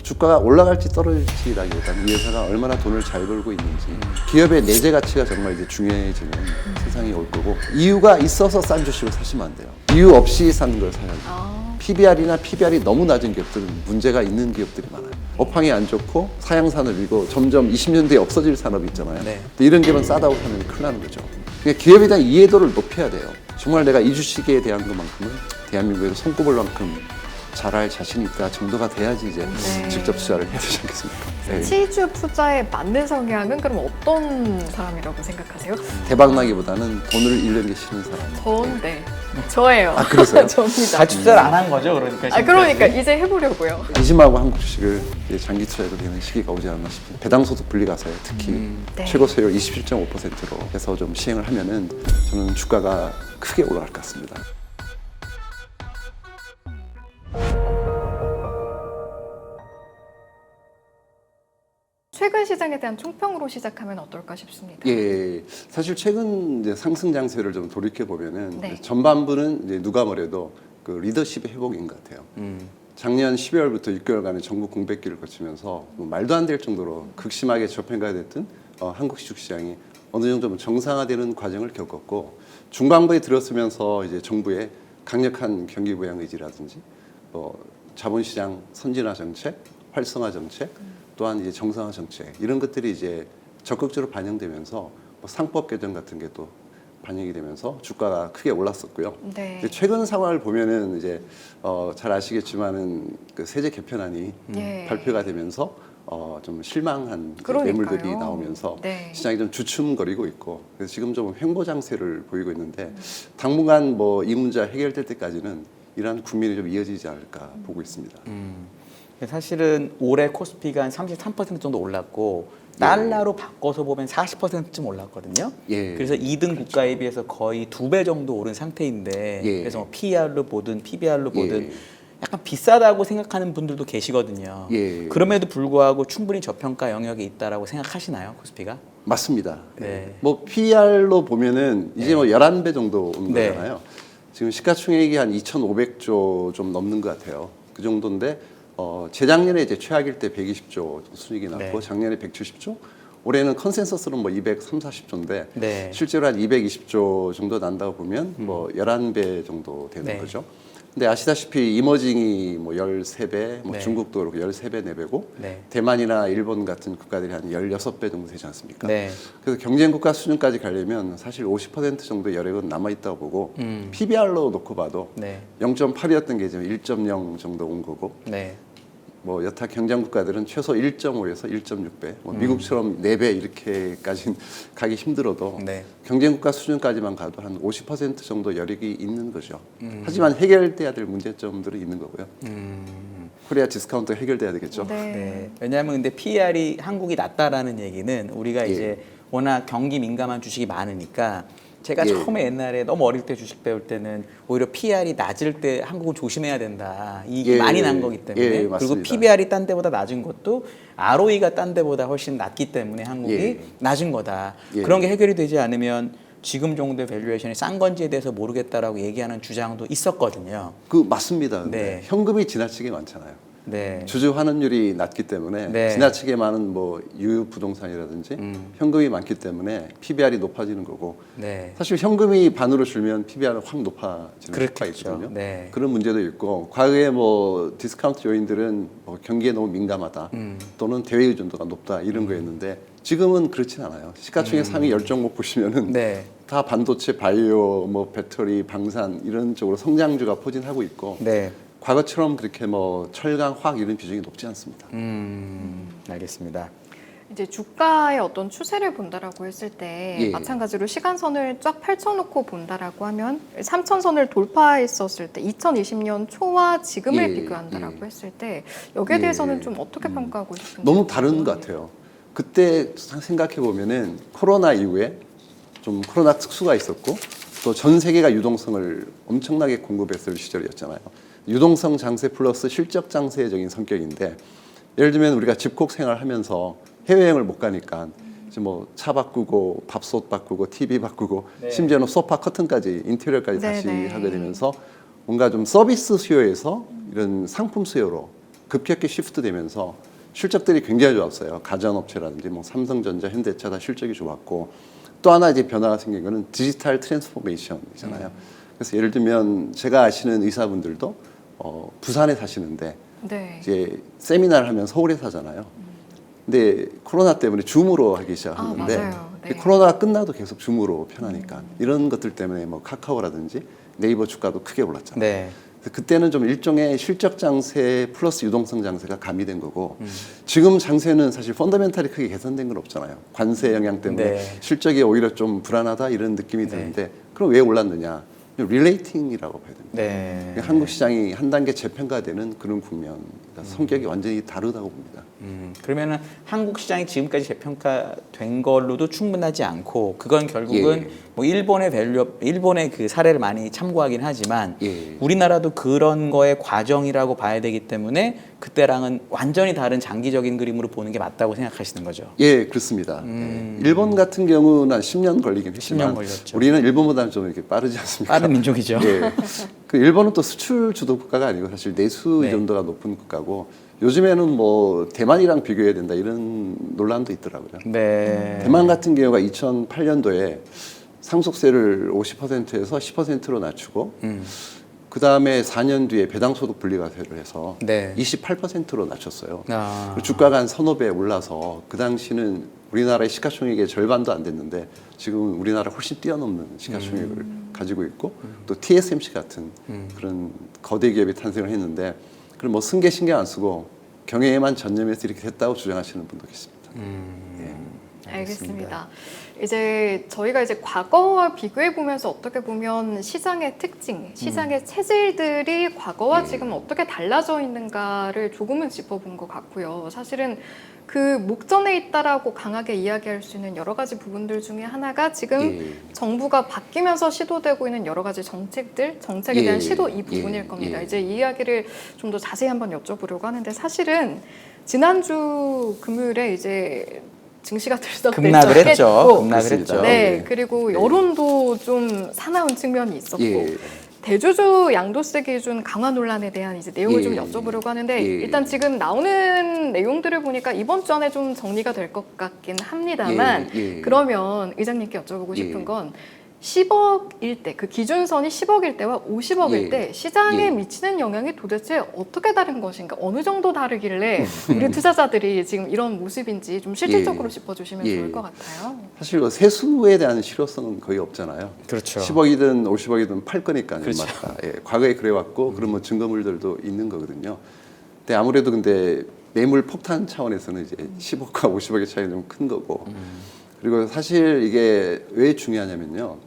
주가가 올라갈지 떨어질지라기보다는 이 회사가 얼마나 돈을 잘 벌고 있는지 기업의 내재 가치가 정말 이제 중요해지는 세상이 올 거고 이유가 있어서 싼 주식을 사시면 안 돼요. 이유 없이 사는 걸 사야 돼요. PBR이나 PBR이 너무 낮은 기업들은 문제가 있는 기업들이 많아요. 업황이 안 좋고 사양 산업이고 점점 20년 뒤에 없어질 산업이 있잖아요. 네. 근데 이런 기업은 싸다고 하면 큰일 나는 거죠. 그러니까 기업에 대한 이해도를 높여야 돼요. 정말 내가 이 주식에 대한 것만큼은 대한민국에서 손꼽을 만큼 잘할 자신이 있다 정도가 돼야지 이제 직접 투자를 해야 되지 않겠습니까? 네. 치주 투자에 맞는 성향은 그럼 어떤 사람이라고 생각하세요? 대박나기보다는 돈을 잃는 게 싫은 사람. 저인데 저예요. 아, 그러세요? 저입니다. 같이 투자를 안 한 거죠, 그러니까. 그러니까 이제 해보려고요. 안심하고 한국 주식을 이제 장기 투자해도 되는 시기가 오지 않나 싶어요. 배당소득 분리가세 특히 네. 최고 세율 27.5%로 해서 좀 시행을 하면은 저는 주가가 크게 올라갈 것 같습니다. 최근 시장에 대한 총평으로 시작하면 어떨까 싶습니다. 예, 사실 최근 이제 상승 장세를 좀 돌이켜 보면은 네. 전반부는 이제 누가 뭐래도 그 리더십의 회복인 것 같아요. 작년 12월부터 6개월간의 전국 공백기를 거치면서 뭐 말도 안 될 정도로 극심하게 저평가가 됐던 한국 주식시장이 어느 정도 정상화되는 과정을 겪었고 중반부에 들어서면서 이제 정부의 강력한 경기 부양 의지라든지 자본시장 선진화 정책, 활성화 정책, 또한 이제 정상화 정책 이런 것들이 이제 적극적으로 반영되면서 뭐 상법 개정 같은 게 또 반영이 되면서 주가가 크게 올랐었고요. 네. 이제 최근 상황을 보면은 이제 잘 아시겠지만은 그 세제 개편안이 예. 발표가 되면서 좀 실망한 이제 그러니까요. 매물들이 나오면서 네. 시장이 좀 주춤거리고 있고 그래서 지금 좀 횡보 장세를 보이고 있는데 당분간 뭐 이 문제 해결될 때까지는 이러한 국민이 좀 이어지지 않을까 보고 있습니다. 사실은 올해 코스피가 한 33% 정도 올랐고 달러로 바꿔서 보면 40%쯤 올랐거든요. 예. 그래서 2등 국가에 비해서 거의 2배 정도 오른 상태인데 예. 그래서 뭐 PER로 보든 PBR로 보든 예. 약간 비싸다고 생각하는 분들도 계시거든요. 예. 그럼에도 불구하고 충분히 저평가 영역에 있다라고 생각하시나요, 코스피가? 맞습니다. 네. 뭐 PR로 보면은 이제 뭐 11배 정도 오는 네. 거잖아요. 지금 시가총액이 한 2,500조 좀 넘는 것 같아요. 그 정도인데 재작년에 이제 최악일 때 120조 순이익이 났고 네. 작년에 170조, 올해는 컨센서스는 뭐 230조인데 네. 실제로 한 220조 정도 난다고 보면 뭐 11배 정도 되는 네. 거죠. 근데 아시다시피 이머징이 뭐 13배, 뭐 네. 중국도 그렇고 13배, 4배고 네. 대만이나 일본 같은 국가들이 한 16배 정도 되지 않습니까? 네. 그래서 경쟁국가 수준까지 가려면 사실 50% 정도 여력은 남아있다고 보고 PBR로 놓고 봐도 네. 0.8이었던 게 지금 1.0 정도 온 거고 네. 뭐 여타 경쟁 국가들은 최소 1.5에서 1.6배, 뭐 미국처럼 4배 이렇게까지는 가기 힘들어도 네. 경쟁 국가 수준까지만 가도 한 50% 정도 여력이 있는 거죠. 하지만 해결돼야 될 문제점들은 있는 거고요. 코리아 디스카운트 해결돼야 되겠죠. 네. 네. 왜냐하면 근데 PER이 한국이 낮다라는 얘기는 우리가 예. 이제 워낙 경기 민감한 주식이 많으니까 제가 예. 처음에 옛날에 너무 어릴 때 주식 배울 때는 오히려 PER이 낮을 때 한국은 조심해야 된다. 이게 예. 많이 난 거기 때문에. 예, 그리고 맞습니다. PBR이 딴 데보다 낮은 것도 ROE가 딴 데보다 훨씬 낮기 때문에 한국이 예. 낮은 거다. 예. 그런 게 해결이 되지 않으면 지금 정도의 밸류에이션이 싼 건지에 대해서 모르겠다라고 얘기하는 주장도 있었거든요. 그 맞습니다. 근데 네. 현금이 지나치게 많잖아요. 네. 주주 환원율이 낮기 때문에 네. 지나치게 많은 뭐 유유 부동산이라든지 현금이 많기 때문에 PBR이 높아지는 거고 네. 사실 현금이 반으로 줄면 PBR은 확 높아지는 수가 그렇겠죠. 있거든요. 네. 그런 문제도 있고 과거에 뭐 디스카운트 요인들은 뭐 경기에 너무 민감하다 또는 대외 의존도가 높다 이런 거였는데 지금은 그렇진 않아요. 시가총액 상위 10종목 보시면은 네. 다 반도체, 바이오, 뭐 배터리, 방산 이런 쪽으로 성장주가 포진하고 있고 네. 과거처럼 그렇게 뭐 철강, 화학 이런 비중이 높지 않습니다. 알겠습니다. 이제 주가의 어떤 추세를 본다라고 했을 때 예. 마찬가지로 시간선을 쫙 펼쳐놓고 본다라고 하면 3천선을 돌파했었을 때 2020년 초와 지금을 예. 비교한다라고 예. 했을 때 여기에 예. 대해서는 좀 어떻게 평가하고 싶은지 너무 다른 것 같아요. 그때 생각해 보면은 코로나 이후에 좀 코로나 특수가 있었고 또 전 세계가 유동성을 엄청나게 공급했을 시절이었잖아요. 유동성 장세 플러스 실적 장세적인 성격인데 예를 들면 우리가 집콕 생활하면서 해외여행을 못 가니까 이제 뭐 차 바꾸고 밥솥 바꾸고 TV 바꾸고 네. 심지어는 소파 커튼까지 인테리어까지 네, 다시 네. 하게 되면서 뭔가 좀 서비스 수요에서 이런 상품 수요로 급격히 시프트되면서 실적들이 굉장히 좋았어요. 가전업체라든지 뭐 삼성전자, 현대차 다 실적이 좋았고 또 하나 이제 변화가 생긴 거는 디지털 트랜스포메이션이잖아요. 그래서 예를 들면 제가 아시는 의사분들도 부산에 사시는데 네. 이제 세미나를 하면 서울에 사잖아요. 근데 코로나 때문에 줌으로 하기 시작했는데 맞아요. 네. 코로나가 끝나도 계속 줌으로 편하니까 이런 것들 때문에 뭐 카카오라든지 네이버 주가도 크게 올랐잖아요. 네. 그래서 그때는 좀 일종의 실적 장세 플러스 유동성 장세가 가미된 거고 지금 장세는 사실 펀더멘탈이 크게 개선된 건 없잖아요. 관세 영향 때문에 네. 실적이 오히려 좀 불안하다 이런 느낌이 드는데 그럼 왜 올랐느냐? 릴레이팅이라고 봐야 됩니다. 네. 한국 시장이 한 단계 재평가되는 그런 국면, 성격이 완전히 다르다고 봅니다. 그러면은 한국 시장이 지금까지 재평가된 걸로도 충분하지 않고 그건 결국은 예. 뭐 일본의 그 사례를 많이 참고하긴 하지만 예. 우리나라도 그런 거의 과정이라고 봐야 되기 때문에 그때랑은 완전히 다른 장기적인 그림으로 보는 게 맞다고 생각하시는 거죠. 예, 그렇습니다. 예. 일본 같은 경우는 한 10년 걸리긴 했지만 10년 걸렸죠. 우리는 일본보다는 좀 이렇게 빠르지 않습니까? 빠른 민족이죠. 예. 그 일본은 또 수출 주도 국가가 아니고 사실 내수 네. 의존도가 높은 국가고 요즘에는 뭐 대만이랑 비교해야 된다 이런 논란도 있더라고요. 네. 대만 같은 경우가 2008년도에 상속세를 50%에서 10%로 낮추고 그 다음에 4년 뒤에 배당소득 분리과세를 해서 네. 28%로 낮췄어요. 아. 그리고 주가가 한 서너 배 올라서 그 당시는 우리나라의 시가총액의 절반도 안 됐는데 지금 우리나라 훨씬 뛰어넘는 시가총액을 가지고 있고 또 TSMC 같은 그런 거대 기업이 탄생을 했는데 그럼 뭐 승계 신경 안 쓰고 경영에만 전념해서 이렇게 됐다고 주장하시는 분도 계십니다. 알겠습니다. 이제 저희가 이제 과거와 비교해 보면서 어떻게 보면 시장의 특징, 시장의 체질들이 과거와 지금 어떻게 달라져 있는가를 조금은 짚어본 것 같고요. 사실은 그 목전에 있다라고 강하게 이야기할 수 있는 여러 가지 부분들 중에 하나가 지금 예. 정부가 바뀌면서 시도되고 있는 여러 가지 정책에 대한 예. 시도 이 부분일 예. 겁니다. 예. 이제 이 이야기를 좀 더 자세히 한번 여쭤보려고 하는데 사실은 지난주 금요일에 이제 증시가 들썩 급락을 했죠. 급락을 그렇습니다. 했죠. 네, 네. 그리고 네. 여론도 좀 사나운 측면이 있었고 예. 대주주 양도세 기준 강화 논란에 대한 이제 내용을 예. 좀 여쭤보려고 하는데 예. 일단 지금 나오는 내용들을 보니까 이번 주 안에 좀 정리가 될 것 같긴 합니다만 예. 예. 그러면 의장님께 여쭤보고 싶은 예. 건 10억일 때, 그 기준선이 10억일 때와 50억일 예. 때 시장에 예. 미치는 영향이 도대체 어떻게 다른 것인가, 어느 정도 다르길래 우리 투자자들이 지금 이런 모습인지 좀 실질적으로 예. 짚어주시면 예. 좋을 것 같아요. 사실 뭐 세수에 대한 실효성은 거의 없잖아요. 그렇죠. 10억이든 50억이든 팔 거니까요. 그렇죠. 맞다. 예, 과거에 그래왔고 그런 뭐 증거물들도 있는 거거든요. 근데 아무래도 근데 매물 폭탄 차원에서는 이제 10억과 50억의 차이는 좀 큰 거고. 그리고 사실 이게 왜 중요하냐면요.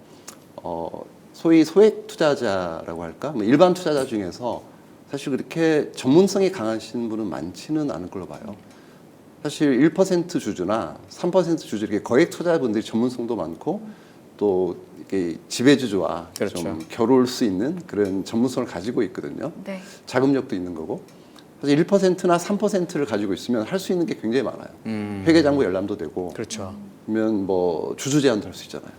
소위 소액 투자자라고 할까? 뭐 일반 투자자 중에서 사실 그렇게 전문성이 강하신 분은 많지는 않을 걸로 봐요. 사실 1% 주주나 3% 주주 이렇게 거액 투자자분들이 전문성도 많고 또 이렇게 지배주주와 그렇죠. 좀 겨룰 수 있는 그런 전문성을 가지고 있거든요. 네. 자금력도 있는 거고. 사실 1%나 3%를 가지고 있으면 할 수 있는 게 굉장히 많아요. 회계장부 열람도 되고, 그렇죠. 그러면 뭐 주주 제한도 할 수 있잖아요.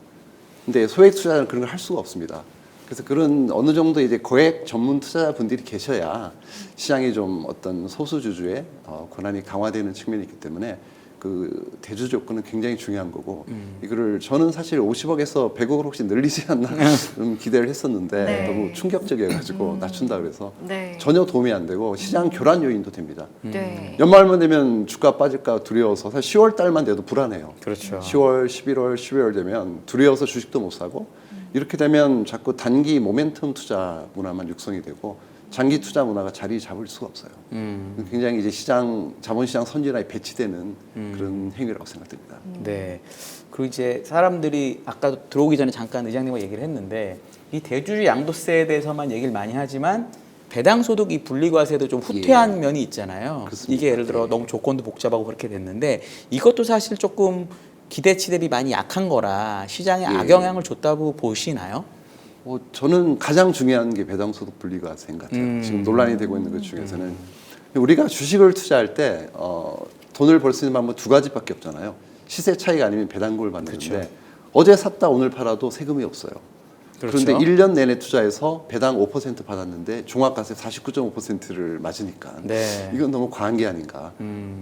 근데 소액 투자자는 그런 걸 할 수가 없습니다. 그래서 그런 어느 정도 이제 거액 전문 투자자분들이 계셔야 시장이 좀 어떤 소수 주주의 권한이 강화되는 측면이 있기 때문에 그 대주 조건은 굉장히 중요한 거고 이거를 저는 사실 50억에서 100억을 혹시 늘리지 않나 좀 기대를 했었는데 네. 너무 충격적이어가지고 낮춘다 그래서 네. 전혀 도움이 안 되고 시장 교란 요인도 됩니다. 네. 연말만 되면 주가 빠질까 두려워서 사실 10월 달만 돼도 불안해요. 그렇죠. 10월, 11월, 12월 되면 두려워서 주식도 못 사고 이렇게 되면 자꾸 단기 모멘텀 투자 문화만 육성이 되고 장기 투자 문화가 자리 잡을 수가 없어요. 굉장히 이제 시장 자본시장 선진화에 배치되는 그런 행위라고 생각됩니다. 네. 그리고 이제 사람들이 아까 들어오기 전에 잠깐 의장님과 얘기를 했는데 이 대주주 양도세에 대해서만 얘기를 많이 하지만 배당소득 이 분리과세도 좀 후퇴한 면이 있잖아요. 그렇습니다. 이게 예를 들어 예. 너무 조건도 복잡하고 그렇게 됐는데 이것도 사실 조금 기대치 대비 많이 약한 거라 시장에 예. 악영향을 줬다고 보시나요? 저는 가장 중요한 게 배당소득 분리과세인 것 같아요. 지금 논란이 되고 있는 것 중에서는 우리가 주식을 투자할 때 돈을 벌 수 있는 방법 두 가지밖에 없잖아요. 시세 차이가 아니면 배당금을 받는 건데 그렇죠. 어제 샀다 오늘 팔아도 세금이 없어요. 그렇죠. 그런데 1년 내내 투자해서 배당 5% 받았는데 종합과세 49.5%를 맞으니까 네. 이건 너무 과한 게 아닌가.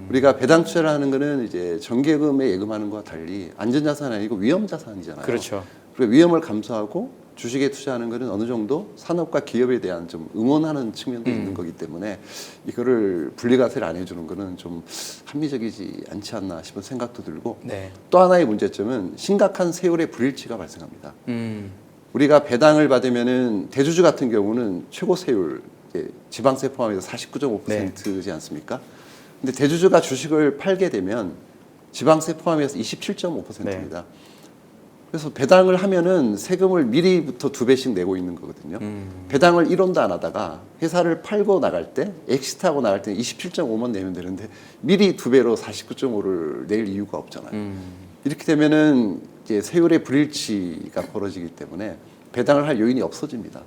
우리가 배당 투자를 하는 거는 이제 정기예금에 예금하는 것과 달리 안전자산이 아니고 위험자산이잖아요. 그렇죠. 그리고 위험을 감수하고 주식에 투자하는 것은 어느 정도 산업과 기업에 대한 좀 응원하는 측면도 있는 거기 때문에 이거를 분리과세를 안 해주는 거는 좀 합리적이지 않지 않나 싶은 생각도 들고 네. 또 하나의 문제점은 심각한 세율의 불일치가 발생합니다. 우리가 배당을 받으면은 대주주 같은 경우는 최고 세율 지방세 포함해서 49.5%지 않습니까? 근데 대주주가 주식을 팔게 되면 지방세 포함해서 27.5%입니다. 그래서 배당을 하면은 세금을 미리부터 2배씩 내고 있는 거거든요. 배당을 1원도 안 하다가 회사를 팔고 나갈 때, 엑시트하고 나갈 때는 27.5만 내면 되는데 미리 2배로 49.5를 낼 이유가 없잖아요. 이렇게 되면은 이제 세율의 불일치가 벌어지기 때문에 배당을 할 요인이 없어집니다.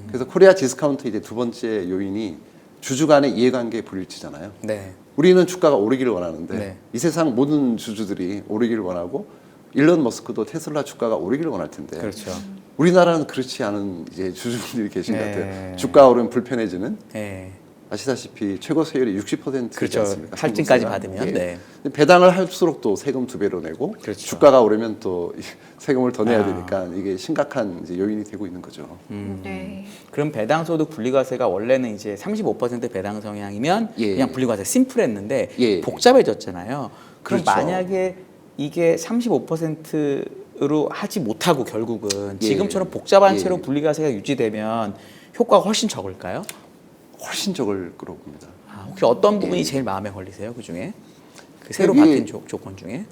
그래서 코리아 디스카운트 이제 두 번째 요인이 주주 간의 이해관계 불일치잖아요. 네. 우리는 주가가 오르기를 원하는데 네. 이 세상 모든 주주들이 오르기를 원하고 일론 머스크도 테슬라 주가가 오르기를 원할 텐데 그렇죠. 우리나라는 그렇지 않은 이제 주주분들이 계신 것 네. 같아요. 주가 오르면 불편해지는 네. 아시다시피 최고 세율이 60%지 그렇죠. 않습니까? 할증까지 상속세가. 받으면. 예. 네. 근데 배당을 할수록 또 세금 2배로 내고 그렇죠. 주가가 오르면 또 세금을 더 내야 아. 되니까 이게 심각한 이제 요인이 되고 있는 거죠. 네. 그럼 배당소득 분리과세가 원래는 이제 35% 배당 성향이면 예. 그냥 분리과세 심플했는데 예. 복잡해졌잖아요. 그럼 그렇죠. 만약에 이게 35%로 하지 못하고 결국은 예. 지금처럼 복잡한 예. 채로 분리과세가 유지되면 효과가 훨씬 적을까요? 훨씬 적을 거라고 봅니다. 아, 혹시 어떤 부분이 제일 마음에 걸리세요? 그 중에 그 새로 여기- 바뀐 조건 중에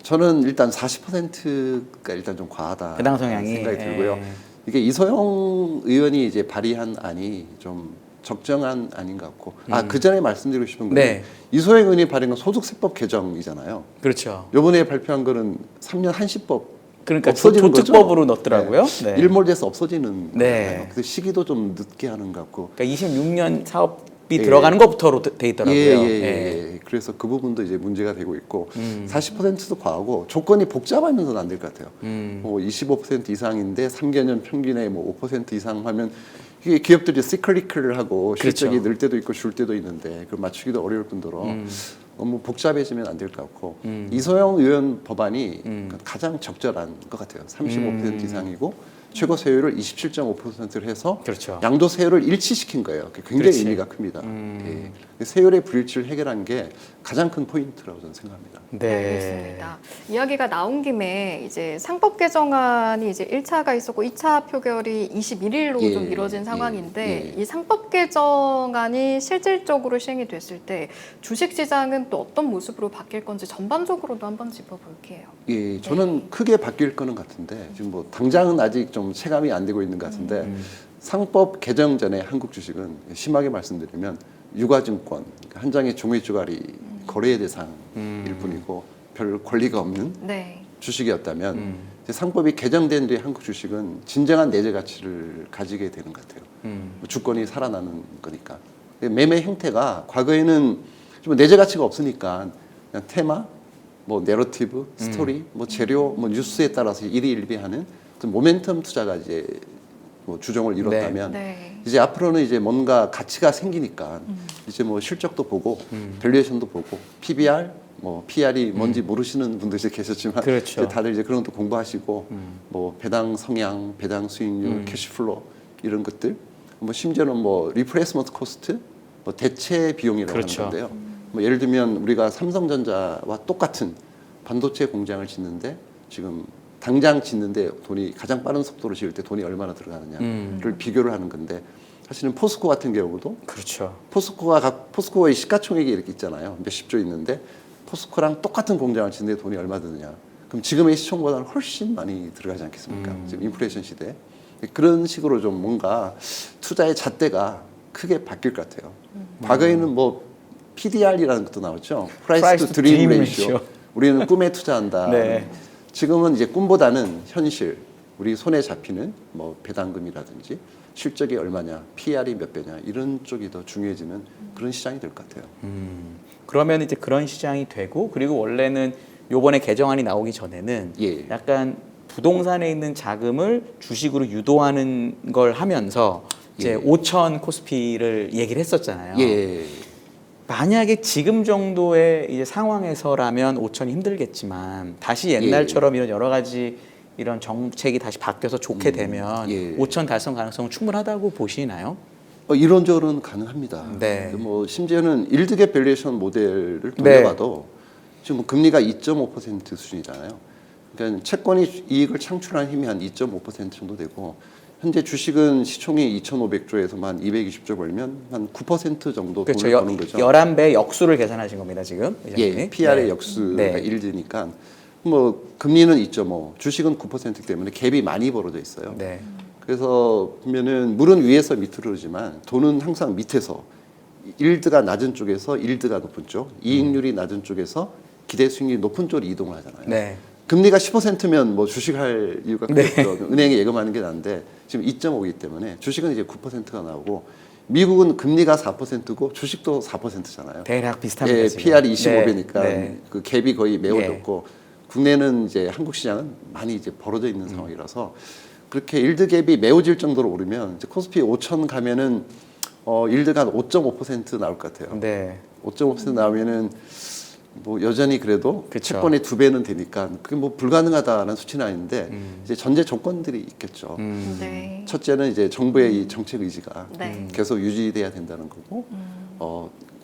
저는 일단 40%가 일단 좀 과하다 배당 성향이 생각이 들고요. 예. 이게 이소영 의원이 이제 발의한 안이 좀 적정한 안인 것 같고 그 전에 말씀드리고 싶은 거는 네. 이소영 의원이 발의한 건 소득세법 개정이잖아요. 그렇죠. 이번에 발표한 거는 3년 한시법 그러니까 없어지는 거죠? 조특법으로 넣었더라고요. 네. 일몰돼서 없어지는 네. 거예요. 그래서 시기도 좀 늦게 하는 것 같고. 그러니까 26년 사업비 예. 들어가는 것부터로 돼 있더라고요. 예. 그래서 그 부분도 이제 문제가 되고 있고 40%도 과하고 조건이 복잡하면서는 안 될 것 같아요. 뭐 25% 이상인데 3개년 평균에 뭐 5% 이상 하면 이게 기업들이 시클리클을 하고 실적이 그렇죠. 늘 때도 있고 줄 때도 있는데 그걸 맞추기도 어려울 뿐더러 너무 복잡해지면 안 될 것 같고 이소영 의원 법안이 가장 적절한 것 같아요. 35% 이상이고 최고 세율을 27.5%를 해서 그렇죠. 양도 세율을 일치시킨 거예요. 그게 굉장히 그렇지. 의미가 큽니다. 예. 세율의 불일치를 해결한 게 가장 큰 포인트라고 저는 생각합니다. 네, 알겠습니다. 이야기가 나온 김에 이제 상법 개정안이 이제 1차가 있었고 2차 표결이 21일로 예, 좀 미뤄진 상황인데 예. 이 상법 개정안이 실질적으로 시행이 됐을 때 주식 시장은 또 어떤 모습으로 바뀔 건지 전반적으로도 한번 짚어볼게요. 예, 저는 크게 바뀔 거는 같은데 지금 뭐 당장은 아직 좀 체감이 안 되고 있는 것 같은데 상법 개정 전에 한국 주식은 심하게 말씀드리면 유가증권 한 장의 종이조각이 거래의 대상일 뿐이고 별 권리가 없는 네. 주식이었다면 이제 상법이 개정된 뒤에 한국 주식은 진정한 내재 가치를 가지게 되는 것 같아요. 뭐 주권이 살아나는 거니까. 매매 형태가 과거에는 좀 내재 가치가 없으니까 그냥 테마, 뭐 내러티브, 스토리, 뭐 재료, 뭐 뉴스에 따라서 일희일비하는 어떤 모멘텀 투자가 이제 뭐 주종을 이뤘다면 네. 이제 앞으로는 이제 뭔가 가치가 생기니까 이제 뭐 실적도 보고 밸류에이션도 보고 PBR 뭐 PR이 뭔지 모르시는 분들이 계셨지만 그렇죠. 이제 다들 이제 그런 것도 공부하시고 뭐 배당 성향, 배당 수익률, 캐시플로 이런 것들 뭐 심지어는 뭐 리플레이스먼트 코스트 뭐 대체 비용이라고 그렇죠. 하는 건데요. 뭐 예를 들면 우리가 삼성전자와 똑같은 반도체 공장을 짓는데 지금 당장 짓는데 돈이 가장 빠른 속도로 지을 때 돈이 얼마나 들어가느냐를 비교를 하는 건데 사실은 포스코 같은 경우도 그렇죠. 포스코의 시가총액이 이렇게 있잖아요. 몇십 조 있는데 포스코랑 똑같은 공장을 짓는데 돈이 얼마 드느냐. 그럼 지금의 시총보다는 훨씬 많이 들어가지 않겠습니까? 지금 인플레이션 시대. 그런 식으로 좀 뭔가 투자의 잣대가 크게 바뀔 것 같아요. 과거에는 뭐 PDR이라는 것도 나왔죠. Price to Dream Ratio. 우리는 꿈에 투자한다. 네. 지금은 이제 꿈보다는 현실, 우리 손에 잡히는 뭐 배당금이라든지 실적이 얼마냐, PR이 몇 배냐 이런 쪽이 더 중요해지는 그런 시장이 될 것 같아요. 그러면 이제 그런 시장이 되고 그리고 원래는 요번에 개정안이 나오기 전에는 예. 약간 부동산에 있는 자금을 주식으로 유도하는 걸 하면서 이제 예. 5천 코스피를 얘기를 했었잖아요. 예. 만약에 지금 정도의 이제 상황에서라면 5천이 힘들겠지만 다시 옛날처럼 이런 여러 가지 이런 정책이 다시 바뀌어서 좋게 되면 예. 5천 달성 가능성은 충분하다고 보시나요? 이론적으로는 가능합니다. 네. 뭐 심지어는 일드갭 밸류에이션 모델을 돌려봐도 지금 뭐 금리가 2.5% 수준이잖아요. 그러니까 채권이 이익을 창출하는 힘이 한 2.5% 정도 되고 현재 주식은 시총이 2,500조에서 한 220조 벌면 한 9% 정도 그렇죠. 돈을 버는 거죠. 11배 역수를 계산하신 겁니다, 지금. 예, PR의 네. 역수가 네. 1드니까 뭐 금리는 2.5, 주식은 9% 때문에 갭이 많이 벌어져 있어요. 네. 그래서 보면은 물은 위에서 밑으로 오르지만 돈은 항상 밑에서 일드가 낮은 쪽에서 일드가 높은 쪽, 이익률이 낮은 쪽에서 기대 수익률이 높은 쪽으로 이동을 하잖아요. 네. 금리가 10%면 뭐 주식할 이유가 네. 크겠죠. 은행에 예금하는 게 난데 지금 2.5이기 때문에 주식은 이제 9%가 나오고 미국은 금리가 4%고 주식도 4%잖아요. 대략 비슷합니다. 예, 지금. PR이 25배니까 네. 그 갭이 거의 네. 메워졌고 국내는 이제 한국 시장은 많이 이제 벌어져 있는 상황이라서 그렇게 일드 갭이 메워질 정도로 오르면 이제 코스피 5천 가면은 일드가 한 5.5% 나올 것 같아요. 네. 5.5% 나오면은 뭐 여전히 그래도 그쵸. 채권의 2배는 되니까 그게 뭐 불가능하다는 수치는 아닌데 이제 전제 조건들이 있겠죠. 네. 첫째는 이제 정부의 이 정책 의지가 네. 계속 유지돼야 된다는 거고,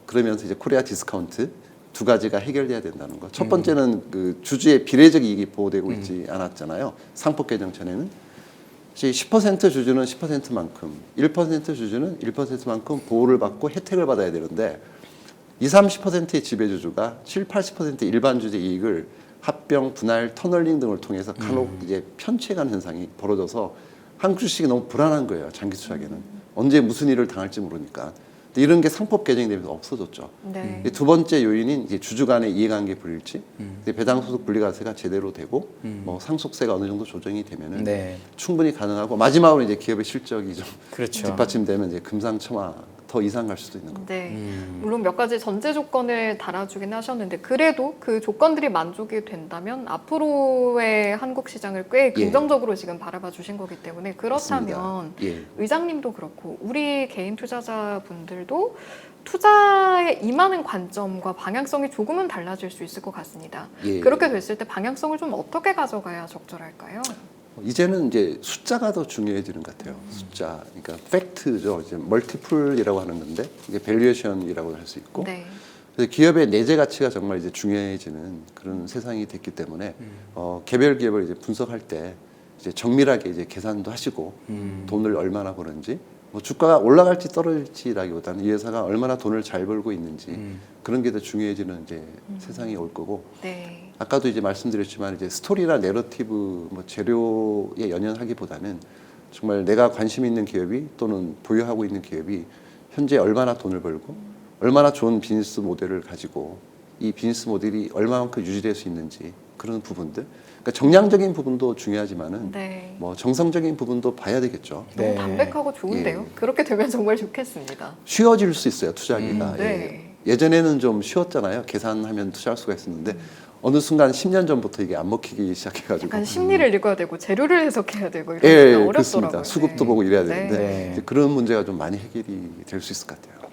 그러면서 이제 코리아 디스카운트 두 가지가 해결돼야 된다는 거. 첫 번째는 그 주주의 비례적 이익이 보호되고 있지 않았잖아요. 상법 개정 전에는 10% 주주는 10%만큼, 1% 주주는 1%만큼 보호를 받고 혜택을 받아야 되는데 20-30%의 지배주주가 7-80% 일반 주주의 이익을 합병, 분할, 터널링 등을 통해서 간혹 이제 편취해가는 현상이 벌어져서 한국 주식이 너무 불안한 거예요. 장기 투자에는 언제 무슨 일을 당할지 모르니까. 근데 이런 게 상법 개정이 되면서 없어졌죠. 네. 두 번째 요인인 이제 주주 간의 이해관계 불일치, 배당소득 분리과세가 제대로 되고 뭐 상속세가 어느 정도 조정이 되면은 네. 충분히 가능하고 마지막으로 이제 기업의 실적이 좀 그렇죠. 뒷받침되면 이제 금상첨화 더 이상 갈 수도 있는 거죠. 네. 물론 몇 가지 전제 조건을 달아주긴 하셨는데 그래도 그 조건들이 만족이 된다면 앞으로의 한국 시장을 꽤 긍정적으로 지금 바라봐 주신 거기 때문에 그렇다면 예. 의장님도 그렇고 우리 개인 투자자분들도 투자에 임하는 관점과 방향성이 조금은 달라질 수 있을 것 같습니다. 예. 그렇게 됐을 때 방향성을 좀 어떻게 가져가야 적절할까요? 이제는 이제 숫자가 더 중요해지는 것 같아요. 숫자, 그러니까 팩트죠. 이제 멀티플이라고 하는 건데 이게 밸류에이션이라고 할 수 있고, 네. 그래서 기업의 내재 가치가 정말 이제 중요해지는 그런 세상이 됐기 때문에 개별 기업을 이제 분석할 때 이제 정밀하게 이제 계산도 하시고 돈을 얼마나 버는지, 뭐 주가가 올라갈지 떨어질지라기보다는 이 회사가 얼마나 돈을 잘 벌고 있는지 그런 게 더 중요해지는 이제 세상이 올 거고. 네. 아까도 이제 말씀드렸지만 이제 스토리나 내러티브 뭐 재료에 연연하기보다는 정말 내가 관심 있는 기업이 또는 보유하고 있는 기업이 현재 얼마나 돈을 벌고 얼마나 좋은 비즈니스 모델을 가지고 이 비즈니스 모델이 얼마만큼 유지될 수 있는지 그런 부분들. 그러니까 정량적인 부분도 중요하지만은 네. 뭐 정성적인 부분도 봐야 되겠죠. 너무 네. 담백하고 좋은데요. 그렇게 되면 정말 좋겠습니다. 쉬워질 수 있어요, 투자하기가. 네. 예전에는 좀 쉬웠잖아요. 계산하면 투자할 수가 있었는데 어느 순간 10년 전부터 이게 안 먹히기 시작해가지고. 약간 심리를 읽어야 되고 재료를 해석해야 되고 이런 예, 게 어렵더라고요. 그렇습니다. 수급도 보고 이래야 되는데 네. 이제 그런 문제가 좀 많이 해결이 될 수 있을 것 같아요.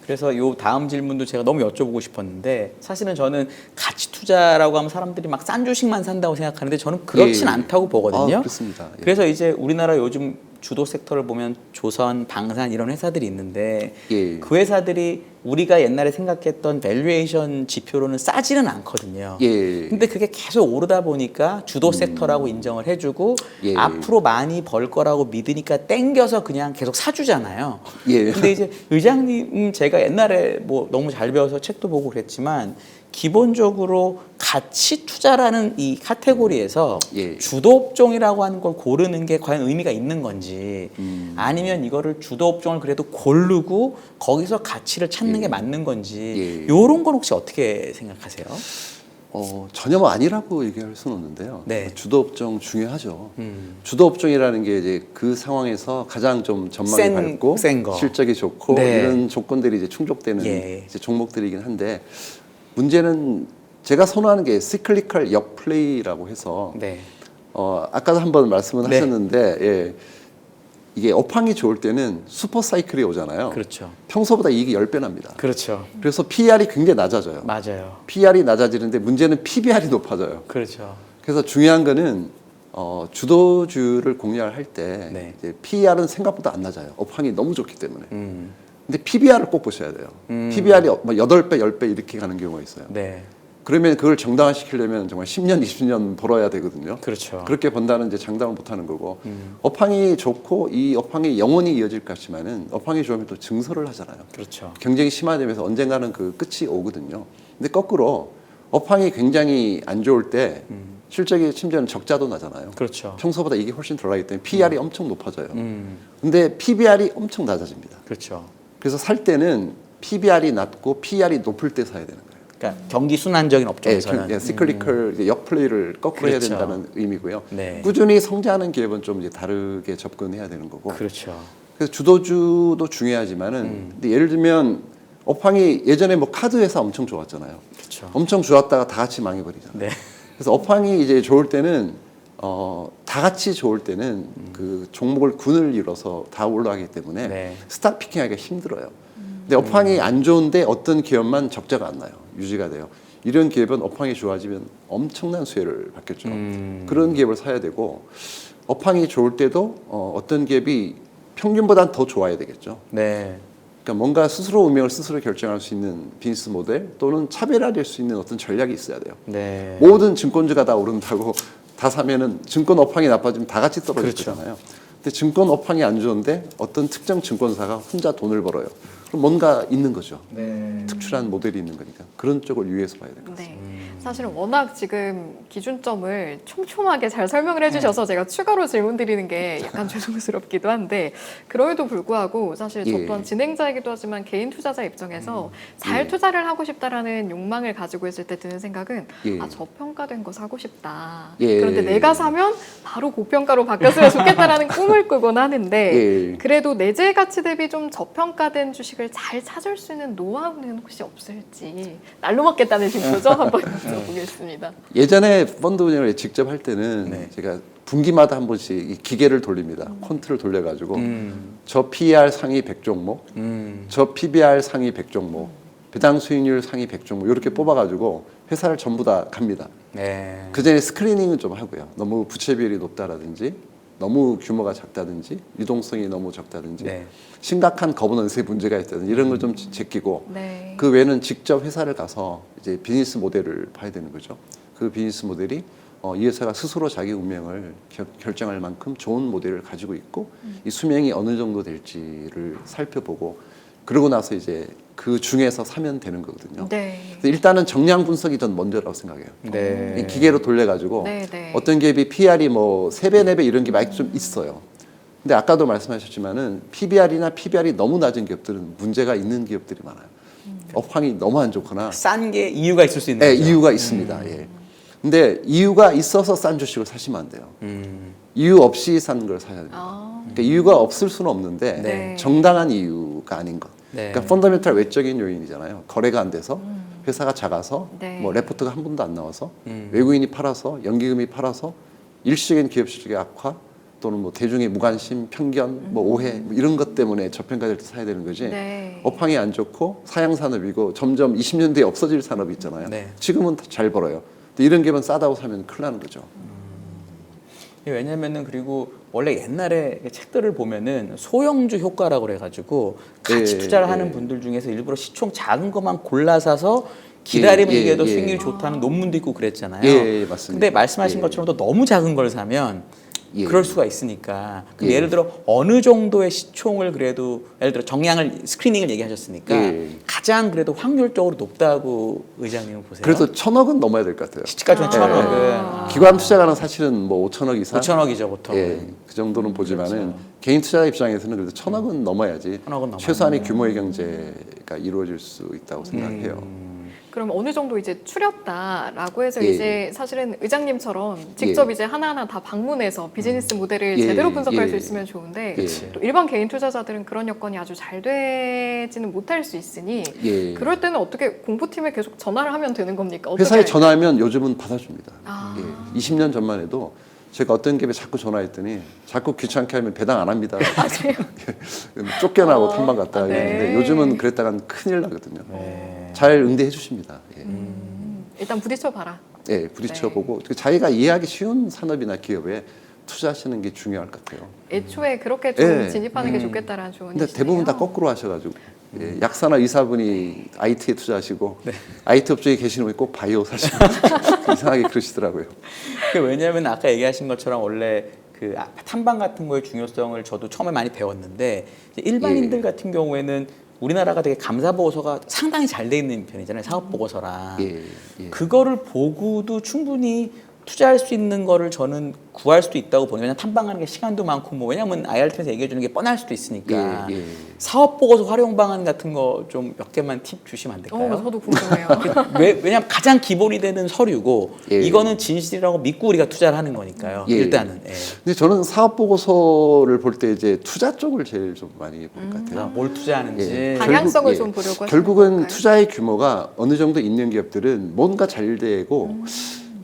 그래서 요 다음 질문도 제가 너무 여쭤보고 싶었는데 사실은 저는 가치 투자라고 하면 사람들이 막 싼 주식만 산다고 생각하는데 저는 그렇진 예. 않다고 보거든요. 아, 그렇습니다. 예. 그래서 이제 우리나라 요즘 주도 섹터를 보면 조선, 방산 이런 회사들이 있는데 예. 그 회사들이 우리가 옛날에 생각했던 밸류에이션 지표로는 싸지는 않거든요. 예. 근데 그게 계속 오르다 보니까 주도 섹터라고 인정을 해주고 예. 앞으로 많이 벌 거라고 믿으니까 땡겨서 그냥 계속 사주잖아요. 예. 근데 이제 의장님 제가 옛날에 뭐 너무 잘 배워서 책도 보고 그랬지만 기본적으로 가치 투자라는 이 카테고리에서 예. 주도 업종이라고 하는 걸 고르는 게 과연 의미가 있는 건지 아니면 이거를 주도 업종을 그래도 고르고 거기서 가치를 찾는 게 맞는 건지 예. 이런 건 혹시 어떻게 생각하세요? 전혀 뭐 아니라고 얘기할 수는 없는데요. 네. 주도 업종 중요하죠. 주도 업종이라는 게 이제 그 상황에서 가장 좀 전망이 밝고 센 거. 실적이 좋고 네. 이런 조건들이 이제 충족되는 예. 이제 종목들이긴 한데 문제는 제가 선호하는 게 시클리컬 역플레이라고 해서 네. 아까도 한번 말씀을 네. 하셨는데 예, 이게 업황이 좋을 때는 슈퍼 사이클이 오잖아요. 그렇죠. 평소보다 이익이 10배 납니다. 그렇죠. 그래서 PER이 굉장히 낮아져요. 맞아요. PER이 낮아지는데 문제는 PBR이 높아져요. 그렇죠. 그래서 중요한 거는 주도주를 공략할 때 네. 이제 PER은 생각보다 안 낮아요. 업황이 너무 좋기 때문에. 근데 PBR을 꼭 보셔야 돼요. PBR이 뭐 8배, 10배 이렇게 가는 경우가 있어요. 네. 그러면 그걸 정당화시키려면 정말 10년, 20년 벌어야 되거든요. 그렇죠. 그렇게 번다는 이제 장담을 못 하는 거고, 업황이 좋고 이 업황이 영원히 이어질 것 같지만은 업황이 좋으면 또 증설을 하잖아요. 그렇죠. 경쟁이 심화되면서 언젠가는 그 끝이 오거든요. 근데 거꾸로 업황이 굉장히 안 좋을 때 실적이 심지어는 적자도 나잖아요. 그렇죠. 평소보다 이게 훨씬 덜 나기 때문에 PER이 엄청 높아져요. 근데 PBR이 엄청 낮아집니다. 그렇죠. 그래서 살 때는 PBR이 낮고 PER이 높을 때 사야 되는 거예요. 그러니까 경기 순환적인 업종에서는 시클리컬 역플레이를 거꾸로 해야 그렇죠. 된다는 의미고요. 네. 꾸준히 성장하는 기업은 좀 이제 다르게 접근해야 되는 거고. 그렇죠. 그래서 주도주도 중요하지만은 근데 예를 들면 업황이 예전에 뭐 카드 회사 엄청 좋았잖아요. 그렇죠. 엄청 좋았다가 다 같이 망해버리잖아요. 네. 그래서 업황이 이제 좋을 때는 다 같이 좋을 때는 그 종목을 군을 이뤄서 다 올라가기 때문에 네. 스탑 피킹하기가 힘들어요. 근데 업황이 안 좋은데 어떤 기업만 적자가 안 나요. 유지가 돼요. 이런 기업은 업황이 좋아지면 엄청난 수혜를 받겠죠. 그런 기업을 사야 되고 업황이 좋을 때도 어떤 기업이 평균보다 더 좋아야 되겠죠. 네. 그러니까 뭔가 스스로 운명을 스스로 결정할 수 있는 비즈니스 모델 또는 차별화될 수 있는 어떤 전략이 있어야 돼요. 네. 모든 증권주가 다 오른다고 다 사면은 증권 업황이 나빠지면 다 같이 떨어질 그렇죠. 거잖아요. 근데 증권 업황이 안 좋은데 어떤 특정 증권사가 혼자 돈을 벌어요. 그럼 뭔가 있는 거죠. 네. 특출한 모델이 있는 거니까 그런 쪽을 유의해서 봐야 될 것 같습니다. 네. 사실은 워낙 지금 기준점을 촘촘하게 잘 설명을 해주셔서 제가 추가로 질문 드리는 게 약간 죄송스럽기도 한데 그럼에도 불구하고 사실 저 예. 또한 진행자이기도 하지만 개인 투자자 입장에서 잘 예. 투자를 하고 싶다라는 욕망을 가지고 있을 때 드는 생각은 예. 아 저평가된 거 사고 싶다. 예. 그런데 내가 사면 바로 고평가로 바뀌었으면 좋겠다라는 꿈을 꾸곤 하는데 예. 그래도 내재 가치 대비 좀 저평가된 주식을 잘 찾을 수 있는 노하우는 혹시 없을지 날로 먹겠다는 징표죠? 한번 들어보겠습니다. 예전에 펀드 운영을 직접 할 때는 네. 제가 분기마다 한 번씩 이 기계를 돌립니다. 콘트를 돌려가지고 저 PER 상위 100종목, 저 PBR 상위 100종목, 배당 수익률 상위 100종목 이렇게 뽑아가지고 회사를 전부 다 갑니다. 네. 그 전에 스크리닝은 좀 하고요. 너무 부채 비율이 높다라든지 너무 규모가 작다든지 유동성이 너무 적다든지 네. 심각한 거버넌스에 문제가 있다든지 이런 걸 좀 제끼고 네. 그 외에는 직접 회사를 가서 이제 비즈니스 모델을 봐야 되는 거죠. 그 비즈니스 모델이 이 회사가 스스로 자기 운명을 결정할 만큼 좋은 모델을 가지고 있고 이 수명이 어느 정도 될지를 살펴보고 그러고 나서 이제 그 중에서 사면 되는 거거든요. 네. 그래서 일단은 정량 분석이 전 먼저라고 생각해요. 네. 이 기계로 돌려가지고 네, 네. 어떤 기업이 PR이 뭐 3배, 4배 이런 게 많이 좀 있어요. 근데 아까도 말씀하셨지만은 PBR이나 PBR이 너무 낮은 기업들은 문제가 있는 기업들이 많아요. 업황이 너무 안 좋거나 싼 게 이유가 있을 수 있는 네, 거죠. 이유가 있습니다. 예. 근데 이유가 있어서 싼 주식을 사시면 안 돼요. 이유 없이 산 걸 사야 됩니다. 아. 그러니까 이유가 없을 수는 없는데 네. 정당한 이유가 아닌 것. 네. 그러니까 펀더멘탈 외적인 요인이잖아요. 거래가 안 돼서 회사가 작아서 네. 뭐 레포트가 한 번도 안 나와서 외국인이 팔아서 연기금이 팔아서 일시적인 기업 실적의 악화 또는 뭐 대중의 무관심, 편견, 뭐 오해 뭐 이런 것 때문에 저평가될 때 사야 되는 거지. 네. 업황이 안 좋고 사양 산업이고 점점 20년 뒤에 없어질 산업이 있잖아요. 네. 지금은 잘 벌어요. 근데 이런 기업은 싸다고 사면 큰일 나는 거죠. 왜냐면은 그리고 원래 옛날에 책들을 보면은 소형주 효과라고 그래가지고 같이 예, 투자를 하는 예. 분들 중에서 일부러 시총 작은 것만 골라 사서 기다리면 예, 이게 더 예. 수익률이 좋다는 논문도 있고 그랬잖아요. 예, 맞습니다. 근데 말씀하신 예. 것처럼 또 너무 작은 걸 사면 예. 그럴 수가 있으니까. 그럼 예. 예를 들어 어느 정도의 시총을 그래도 예를 들어 정량을 스크리닝을 얘기하셨으니까 예. 가장 그래도 확률적으로 높다고 의장님은 보세요. 그래도 1,000억은 넘어야 될 것 같아요. 시가총 1,000억은 아. 기관 투자가는 사실은 뭐 5천억 이상 5천억이죠 보통. 예, 그 정도는 보지만은 그렇죠. 개인 투자 입장에서는 그래도 1,000억은 넘어야지 1,000억은 넘어야 최소한의 규모의 경제가 이루어질 수 있다고 생각해요. 그럼 어느 정도 이제 추렸다라고 해서 예. 이제 사실은 의장님처럼 직접 이제 하나하나 다 방문해서 비즈니스 모델을 예. 제대로 분석할 예. 수 있으면 좋은데 예. 또 일반 개인 투자자들은 그런 여건이 아주 잘 되지는 못할 수 있으니 예. 그럴 때는 어떻게 공부팀에 계속 전화를 하면 되는 겁니까? 어떻게 회사에 전화하면 요즘은 받아줍니다. 아. 예, 20년 전만 해도 제가 어떤 기업에 자꾸 전화했더니 자꾸 귀찮게 하면 배당 안 합니다. 맞아요. 쫓겨나고 탐방 갔다 네. 이랬는데 요즘은 그랬다간 큰일 나거든요. 네. 잘 응대해 주십니다. 예. 일단 부딪혀 봐라. 예, 부딪혀보고 자기가 이해하기 쉬운 산업이나 기업에 투자하시는 게 중요할 것 같아요. 애초에 그렇게 좀 예. 진입하는 게 좋겠다라는 조언이시네요. 근데 대부분 다 거꾸로 하셔가지고 예, 약사나 의사분이 IT에 투자하시고 IT 업종에 계시는 분이 꼭 바이오 사시고 이상하게 그러시더라고요. 왜냐하면 아까 얘기하신 것처럼 원래 그 탐방 같은 거의 중요성을 저도 처음에 많이 배웠는데 이제 일반인들 예. 같은 경우에는 우리나라가 되게 감사 보고서가 상당히 잘 돼 있는 편이잖아요. 사업 보고서랑. 예, 예. 그거를 보고도 충분히 투자할 수 있는 거를 저는 구할 수도 있다고 보는. 왜냐면 탐방하는 게 시간도 많고 뭐 왜냐면 IR팀에서 얘기해 주는 게 뻔할 수도 있으니까. 예, 예. 사업 보고서 활용 방안 같은 거 좀 몇 개만 팁 주시면 안 될까요? 저도 궁금해요. 왜냐면 가장 기본이 되는 서류고 예. 이거는 진실이라고 믿고 우리가 투자를 하는 거니까요. 예. 일단은. 예. 근데 저는 사업 보고서를 볼 때 이제 투자 쪽을 제일 좀 많이 볼 것 같아요. 뭘 투자하는지. 예. 방향성을 결국, 좀 보려고 하시는 결국은 건가요? 투자의 규모가 어느 정도 있는 기업들은 뭔가 잘 되고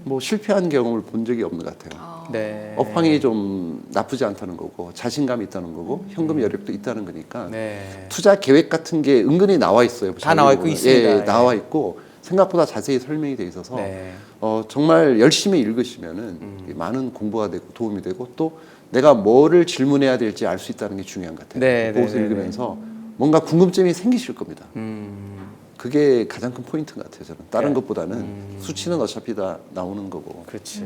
뭐 실패한 경험을 본 적이 없는 것 같아요. 네. 업황이 좀 나쁘지 않다는 거고 자신감이 있다는 거고 현금 여력도 있다는 거니까 네. 투자 계획 같은 게 은근히 나와 있어요. 다 나와 있고 있습니다. 예, 예. 나와 있고 생각보다 자세히 설명이 돼 있어서 네. 정말 열심히 읽으시면은 많은 공부가 되고 도움이 되고 또 내가 뭐를 질문해야 될지 알 수 있다는 게 중요한 것 같아요. 네, 보고서 네, 네, 읽으면서 뭔가 궁금증이 생기실 겁니다. 그게 가장 큰 포인트인 것 같아요. 저는 다른 네. 것보다는 수치는 어차피 다 나오는 거고. 그렇지.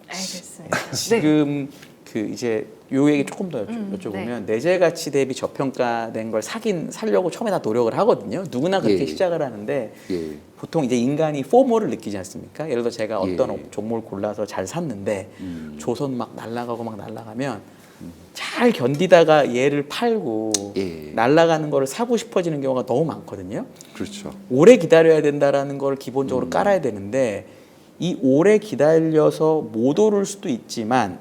알겠습니다. 네. 지금 그 이제 요 얘기 조금 더 여쭤보면 내재 가치 대비 저평가된 걸 살려고 처음에 다 노력을 하거든요. 누구나 그렇게 예. 시작을 하는데 예. 보통 이제 인간이 포모를 느끼지 않습니까? 예를 들어 제가 어떤 예. 종목을 골라서 잘 샀는데 조선 막 날아가고 막 날아가면 잘 견디다가 얘를 팔고 예. 날아가는 거를 사고 싶어지는 경우가 너무 많거든요. 그렇죠. 오래 기다려야 된다라는 걸 기본적으로 깔아야 되는데 이 오래 기다려서 못 오를 수도 있지만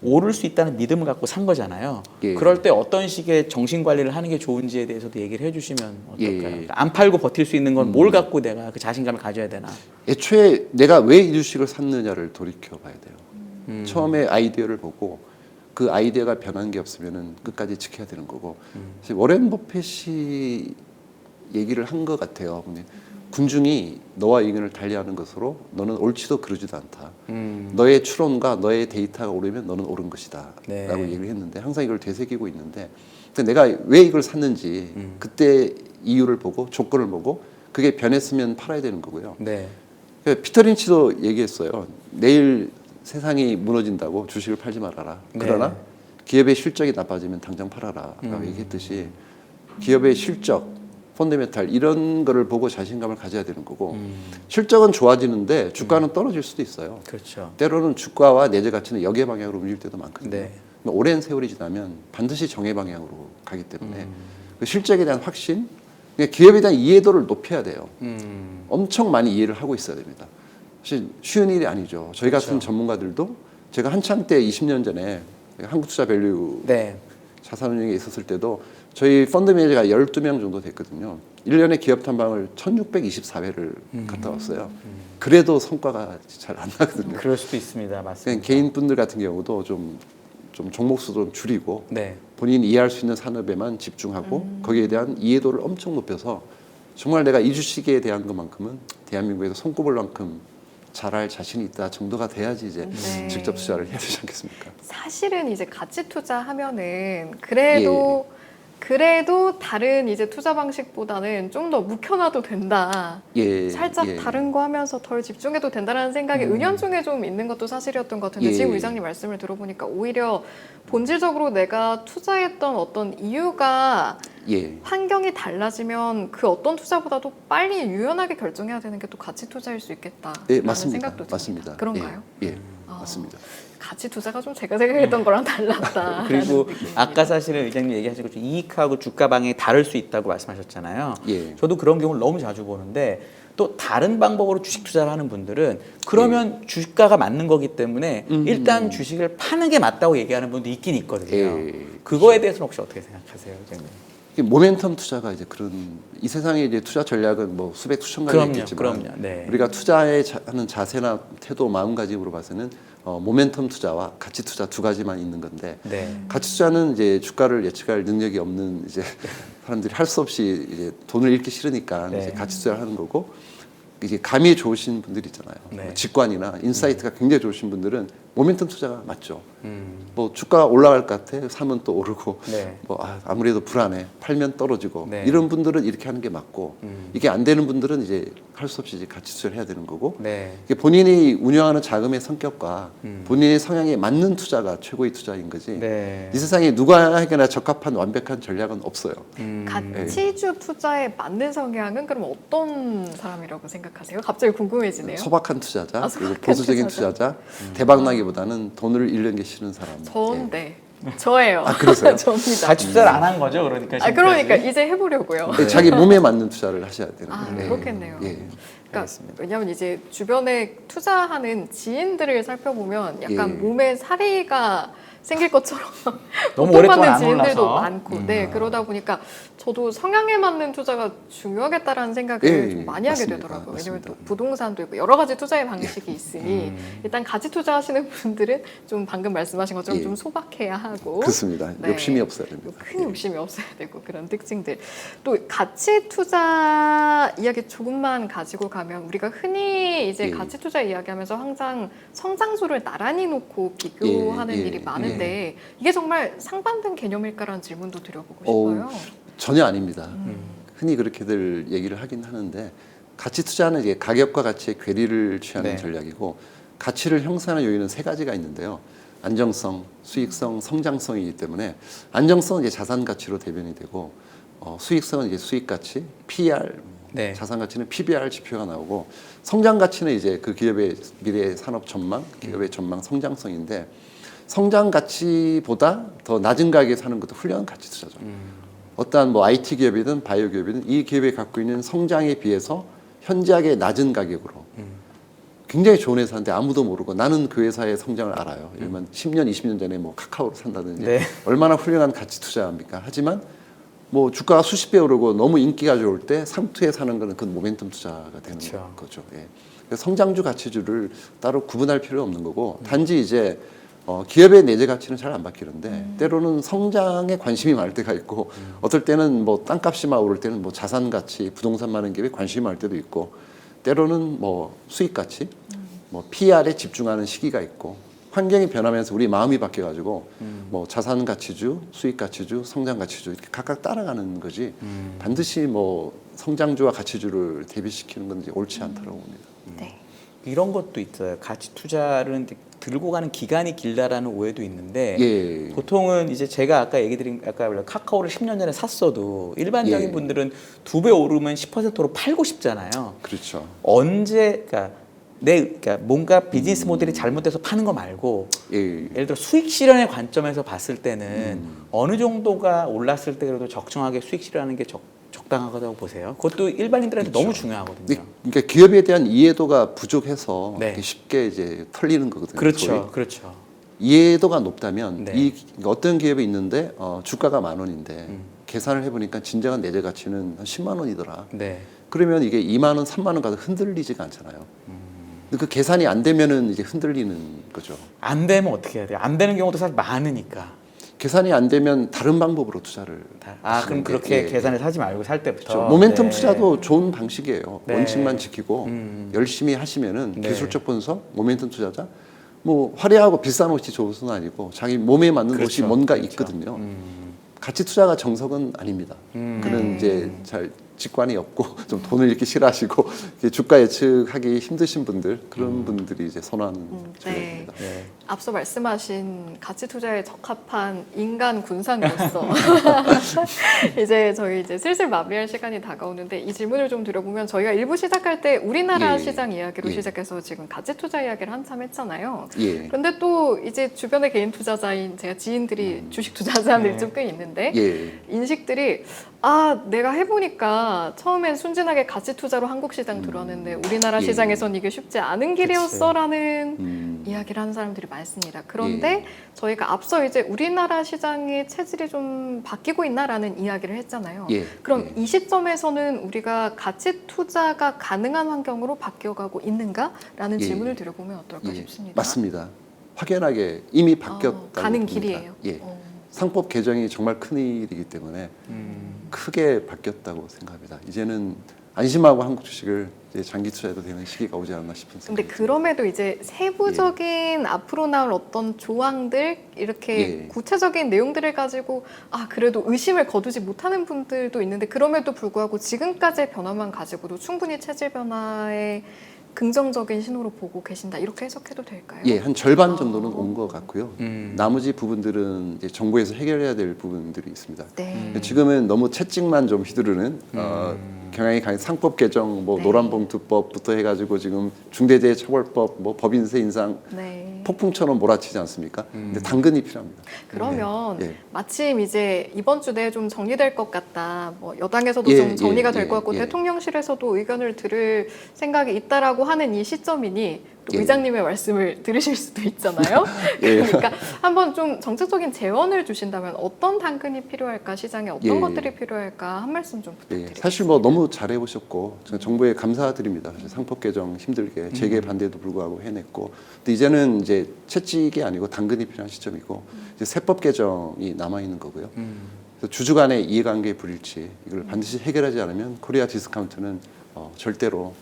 오를 수 있다는 믿음을 갖고 산 거잖아요. 예. 그럴 때 어떤 식의 정신 관리를 하는 게 좋은지에 대해서도 얘기를 해주시면 어떨까요? 예. 그러니까 안 팔고 버틸 수 있는 건 뭘 갖고 내가 그 자신감을 가져야 되나? 애초에 내가 왜 이 주식을 샀느냐를 돌이켜 봐야 돼요. 처음에 아이디어를 보고 그 아이디어가 변한 게 없으면은 끝까지 지켜야 되는 거고. 사실 워렌 버핏이 얘기를 한 것 같아요. 근데 군중이 너와 의견을 달리하는 것으로 너는 옳지도 그러지도 않다. 너의 추론과 너의 데이터가 오르면 너는 옳은 것이다. 네. 라고 얘기를 했는데 항상 이걸 되새기고 있는데 근데 내가 왜 이걸 샀는지 그때 이유를 보고 조건을 보고 그게 변했으면 팔아야 되는 거고요. 네. 그러니까 피터 린치도 얘기했어요. 내일 세상이 무너진다고 주식을 팔지 말아라. 네. 그러나 기업의 실적이 나빠지면 당장 팔아라. 라고 얘기했듯이 기업의 실적, 펀더멘탈 이런 거를 보고 자신감을 가져야 되는 거고 실적은 좋아지는데 주가는 떨어질 수도 있어요. 그렇죠. 때로는 주가와 내재 가치는 역의 방향으로 움직일 때도 많거든요. 네. 오랜 세월이 지나면 반드시 정의 방향으로 가기 때문에 그 실적에 대한 확신, 그러니까 기업에 대한 이해도를 높여야 돼요. 엄청 많이 이해를 하고 있어야 됩니다. 사실 쉬운 일이 아니죠. 저희 같은 그렇죠. 전문가들도 제가 한참 때 20년 전에 한국투자밸류 네. 자산운용에 있었을 때도 저희 펀드 매니저가 12명 정도 됐거든요. 1년에 기업 탐방을 1624회를 갔다 왔어요. 그래도 성과가 잘 안 나거든요. 그럴 수도 있습니다. 그냥 맞습니다. 개인분들 같은 경우도 좀 종목 수도 좀 줄이고 네. 본인이 이해할 수 있는 산업에만 집중하고 거기에 대한 이해도를 엄청 높여서 정말 내가 이 주식에 대한 것만큼은 대한민국에서 손꼽을 만큼 잘할 자신이 있다 정도가 돼야지 이제 네. 직접 투자를 해야 되지 않겠습니까? 사실은 이제 가치 투자하면은 그래도 다른 이제 투자 방식보다는 좀 더 묵혀놔도 된다. 예, 살짝 예. 다른 거 하면서 덜 집중해도 된다라는 생각이 은연중에 좀 있는 것도 사실이었던 것 같은데 예. 지금 의장님 말씀을 들어보니까 오히려 본질적으로 내가 투자했던 어떤 이유가 예. 환경이 달라지면 그 어떤 투자보다도 빨리 유연하게 결정해야 되는 게 또 가치 투자일 수 있겠다라는 예, 맞습니다. 생각도 듭니다. 맞습니다. 그런가요? 예, 예, 맞습니다. 가치 투자가 좀 제가 생각했던 거랑 달랐다. 그리고 아까 사실은 의장님 얘기하신 것처럼 이익하고 주가 방향이 다를 수 있다고 말씀하셨잖아요. 예. 저도 그런 경우를 너무 자주 보는데 또 다른 방법으로 주식 투자를 하는 분들은 그러면 주가가 맞는 거기 때문에 일단 주식을 파는 게 맞다고 얘기하는 분도 있긴 있거든요. 예. 그거에 대해서는 혹시 어떻게 생각하세요, 의장님? 이게 모멘텀 투자가 이제 그런 이 세상에 이제 투자 전략은 뭐 수백 수천 가지 그럼요, 있겠지만 그럼요. 네. 우리가 하는 자세나 태도, 마음가짐으로 봐서는 모멘텀 투자와 가치 투자 두 가지만 있는 건데 네. 가치 투자는 이제 주가를 예측할 능력이 없는 이제 사람들이 할 수 없이 이제 돈을 잃기 싫으니까 네. 이제 가치 투자를 하는 거고 이게 감이 좋으신 분들 있잖아요. 네. 직관이나 인사이트가 굉장히 좋으신 분들은 모멘텀 투자가 맞죠. 뭐 주가가 올라갈 것 같아 사면 또 오르고 네. 뭐 아무래도 불안해 팔면 떨어지고 네. 이런 분들은 이렇게 하는 게 맞고 이게 안 되는 분들은 이제 할 수 없이 이제 가치 투자를 해야 되는 거고 네. 이게 본인이 운영하는 자금의 성격과 본인의 성향에 맞는 투자가 최고의 투자인 거지. 네. 이 세상에 누구에게나 적합한 완벽한 전략은 없어요. 가치주 투자에 맞는 성향은 그럼 어떤 사람이라고 생각하세요? 갑자기 궁금해지네요. 소박한 투자자, 그리고 소박한 보수적인 투자자. 투자자, 대박 나기보다는 돈을 잃는 게 싫은 사람. 전 예. 네. 저예요. 그러세요? 접니다. 가치 투자를 안 한 거죠, 그러니까. 그러니까 지금까지? 이제 해보려고요. 예, 자기 몸에 맞는 투자를 하셔야 되는 아, 거예요. 예. 그렇겠네요. 예. 그러니까 알겠습니다. 왜냐하면 이제 주변에 투자하는 지인들을 살펴보면 약간 예. 몸에 사리가 생길 것처럼 너무 오랫동안 고통받는 안 지인들도 올라서. 많고, 네 그러다 보니까 저도 성향에 맞는 투자가 중요하겠다라는 생각을 예, 좀 많이 하게 맞습니다. 되더라고요. 왜냐면 또 맞습니다. 부동산도 있고 여러 가지 투자의 방식이 있으니 일단 가치 투자하시는 분들은 좀 방금 말씀하신 것처럼 예. 좀 소박해야 하고 그렇습니다. 네. 욕심이 없어야 됩니다. 큰 욕심이 없어야 되고 그런 특징들. 또 가치 투자 이야기 조금만 가지고 가면 우리가 흔히 이제 예. 가치 투자 이야기하면서 항상 성장수를 나란히 놓고 비교하는 예, 예, 일이 많은데 이게 정말 상반된 개념일까라는 질문도 드려보고 어우, 싶어요. 전혀 아닙니다. 흔히 그렇게들 얘기를 하긴 하는데 가치 투자는 이게 가격과 가치의 괴리를 취하는 네. 전략이고 가치를 형성하는 요인은 세 가지가 있는데요. 안정성, 수익성, 성장성이기 때문에 안정성은 이제 자산 가치로 대변이 되고 수익성은 이제 수익 가치, PER, 네. 자산 가치는 PBR 지표가 나오고 성장 가치는 이제 그 기업의 미래 산업 전망, 기업의 전망 성장성인데 성장 가치보다 더 낮은 가격에 사는 것도 훌륭한 가치 투자죠. 어떠한 뭐 IT 기업이든 바이오 기업이든 이 기업이 갖고 있는 성장에 비해서 현저하게 낮은 가격으로 굉장히 좋은 회사인데 아무도 모르고 나는 그 회사의 성장을 알아요. 예를 들면 10년, 20년 전에 뭐 카카오를 산다든지 네. 얼마나 훌륭한 가치 투자입니까? 하지만 뭐 주가가 수십 배 오르고 너무 인기가 좋을 때 상투에 사는 거는 그 모멘텀 투자가 되는 그렇죠. 거죠. 예. 그래서 성장주 가치주를 따로 구분할 필요는 없는 거고 단지 이제 기업의 내재 가치는 잘 안 바뀌는데 때로는 성장에 관심이 많을 때가 있고 어떨 때는 뭐 땅값이 막 오를 때는 뭐 자산 가치, 부동산 많은 기업에 관심이 많을 때도 있고 때로는 뭐 수익 가치, 뭐 PR에 집중하는 시기가 있고 환경이 변하면서 우리 마음이 바뀌어가지고 뭐 자산 가치주, 수익 가치주, 성장 가치주 이렇게 각각 따라가는 거지 반드시 뭐 성장주와 가치주를 대비시키는 건 이제 옳지 않다고 봅니다. 네. 이런 것도 있어요. 가치 투자를 들고 가는 기간이 길다라는 오해도 있는데 예. 보통은 이제 제가 아까 얘기 드린 아까 카카오를 10년 전에 샀어도 일반적인 예. 분들은 2배 오르면 10%로 팔고 싶잖아요. 그렇죠. 언제 그러니까 뭔가 비즈니스 모델이 잘못돼서 파는 거 말고 예. 예를 들어 수익 실현의 관점에서 봤을 때는 어느 정도가 올랐을 때 그래도 적정하게 수익 실현하는 게 적당하다고 보세요. 그것도 일반인들한테 너무 중요하거든요. 그러니까 기업에 대한 이해도가 부족해서 네. 이렇게 쉽게 이제 털리는 거거든요. 그렇죠, 소위. 그렇죠. 이해도가 높다면 네. 이 어떤 기업이 있는데 주가가 10,000원인데 계산을 해보니까 진정한 내재 가치는 한 10만 원이더라. 네. 그러면 이게 2만 원, 3만 원 가도 흔들리지가 않잖아요. 근데 그 계산이 안 되면은 이제 흔들리는 거죠. 안 되면 어떻게 해야 돼요? 안 되는 경우도 사실 많으니까. 계산이 안 되면 다른 방법으로 투자를 아, 그럼 하시는 게, 그렇게 예, 계산을 하지 말고 살 때부터. 그렇죠. 모멘텀 네. 투자도 좋은 방식이에요. 네. 원칙만 지키고 열심히 하시면은 네. 기술적 분석, 모멘텀 투자자 뭐 화려하고 비싼 옷이 좋은 건 아니고 자기 몸에 맞는 그렇죠. 옷이 뭔가 그렇죠. 있거든요. 가치 투자가 정석은 아닙니다. 그는 네. 이제 잘 직관이 없고 좀 돈을 잃기 싫어하시고 이렇게 주가 예측하기 힘드신 분들 그런 분들이 이제 선호하는 네. 전략입니다. 네. 앞서 말씀하신 가치 투자에 적합한 인간 군상으로서 이제 저희 이제 슬슬 마무리할 시간이 다가오는데 이 질문을 좀 드려보면 저희가 일부 시작할 때 우리나라 예. 시장 이야기로 예. 시작해서 지금 가치 투자 이야기를 한참 했잖아요. 예. 그런데 또 이제 주변의 개인 투자자인 제가 지인들이 주식 투자하는 사람들이 네. 좀 꽤 있는데 예. 인식들이 내가 해보니까 처음엔 순진하게 가치 투자로 한국 시장 들어왔는데 우리나라 예. 시장에선 이게 쉽지 않은 길이었어라는 이야기를 하는 사람들이 많습니다. 그런데 예. 저희가 앞서 이제 우리나라 시장의 체질이 좀 바뀌고 있나라는 이야기를 했잖아요. 예. 그럼 예. 이 시점에서는 우리가 가치 투자가 가능한 환경으로 바뀌어가고 있는가라는 예. 질문을 드려보면 어떨까 예. 싶습니다. 맞습니다. 확연하게 이미 바뀌었다고 가는 봅니다. 길이에요. 예. 상법 개정이 정말 큰 일이기 때문에 크게 바뀌었다고 생각합니다. 이제는 안심하고 한국 주식을 이제 장기 투자해도 되는 시기가 오지 않나 싶은 근데 생각이 듭니다. 그럼에도 이제 세부적인 앞으로 나올 어떤 조항들 이렇게 예. 구체적인 내용들을 가지고 그래도 의심을 거두지 못하는 분들도 있는데 그럼에도 불구하고 지금까지의 변화만 가지고도 충분히 체질 변화에 긍정적인 신호로 보고 계신다 이렇게 해석해도 될까요? 예, 한 절반 정도는 온 것 같고요. 음. 나머지 부분들은 이제 정부에서 해결해야 될 부분들이 있습니다. 네. 지금은 너무 채찍만 좀 휘두르는 경향이 강한 상법 개정, 뭐 네. 노란봉투법부터 해가지고 지금 중대재해처벌법, 뭐 법인세 인상 네. 폭풍처럼 몰아치지 않습니까? 근데 당근이 필요합니다. 그러면 예. 마침 이제 이번 주 내에 좀 정리될 것 같다. 뭐 여당에서도 예, 좀 정리가 예, 될 것 같고 예. 대통령실에서도 의견을 들을 생각이 있다라고 하는 이 시점이니 또 예. 의장님의 말씀을 들으실 수도 있잖아요. 예. 그러니까 한번 좀 정책적인 재원을 주신다면 어떤 당근이 필요할까, 시장에 어떤 예. 것들이 필요할까 한 말씀 좀 예, 부탁드립니다. 사실 뭐 너무 잘해보셨고 정부에 감사드립니다. 사실 상법 개정 힘들게 재개 반대에도 불구하고 해냈고, 근데 이제는 이제 채찍이 아니고 당근이 필요한 시점이고 이제 세법 개정이 남아 있는 거고요. 그래서 주주 간의 이해관계 불일치 이걸 반드시 해결하지 않으면 코리아 디스카운트는 절대로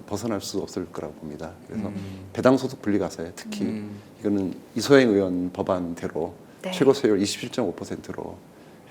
벗어날 수 없을 거라고 봅니다. 그래서 배당소득 분리과세 특히 이거는 이소영 의원 법안대로 네. 최고 세율 27.5%로